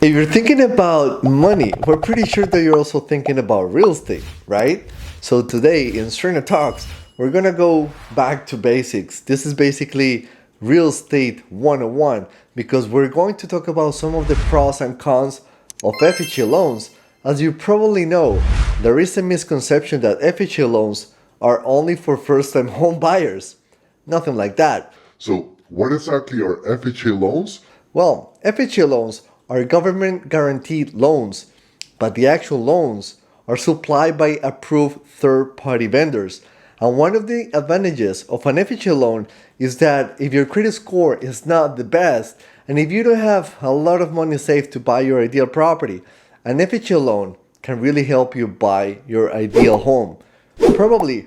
If you're thinking about money, we're pretty sure that you're also thinking about real estate, right? So today in SERDNA Talks, we're gonna go back to basics. This is basically real estate 101 because we're going to talk about some of the pros and cons of FHA loans. As you probably know, there is a misconception that FHA loans are only for first-time home buyers. Nothing like that. So, what exactly are FHA loans? Well, FHA loans are government guaranteed loans, but the actual loans are supplied by approved third-party vendors. And one of the advantages of an FHA loan is that if your credit score is not the best, and if you don't have a lot of money saved to buy your ideal property, an FHA loan can really help you buy your ideal home. Probably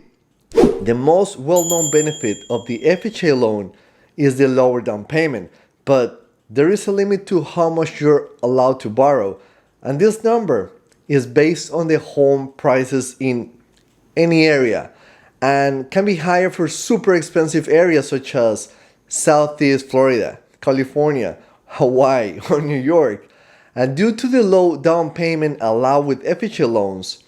the most well-known benefit of the FHA loan is the lower down payment, but there is a limit to how much you're allowed to borrow, and this number is based on the home prices in any area and can be higher for super expensive areas such as Southeast Florida, California, Hawaii, or New York. And due to the low down payment allowed with FHA loans,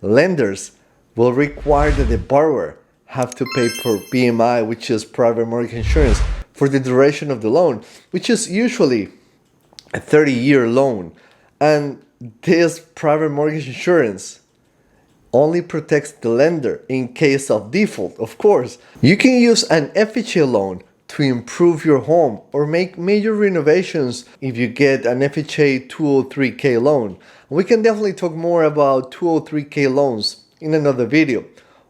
lenders will require that the borrower have to pay for PMI, which is private mortgage insurance, for the duration of the loan, which is usually a 30-year loan. And this private mortgage insurance only protects the lender in case of default, of course. You can use an FHA loan to improve your home or make major renovations if you get an FHA 203K loan. We can definitely talk more about 203K loans in another video.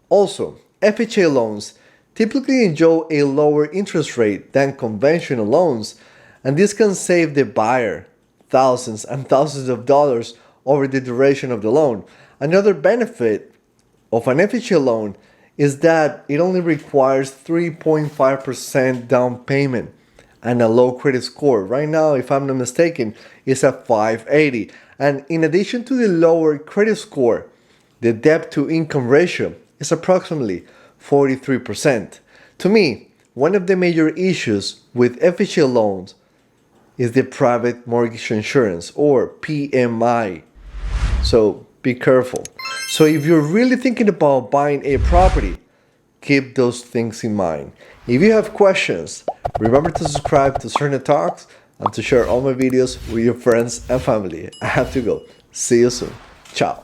Also, FHA loans typically enjoy a lower interest rate than conventional loans, and this can save the buyer thousands and thousands of dollars over the duration of the loan. Another benefit of an FHA loan is that it only requires 3.5% down payment and a low credit score. Right now, if I'm not mistaken, it's at 580. And in addition to the lower credit score, the debt to income ratio is approximately 43%. To me, one of the major issues with FHA loans is the private mortgage insurance, or PMI. So be careful. So if you're really thinking about buying a property, keep those things in mind. If you have questions, remember to subscribe to SERDNA Talks and to share all my videos with your friends and family. I have to go. See you soon. Ciao.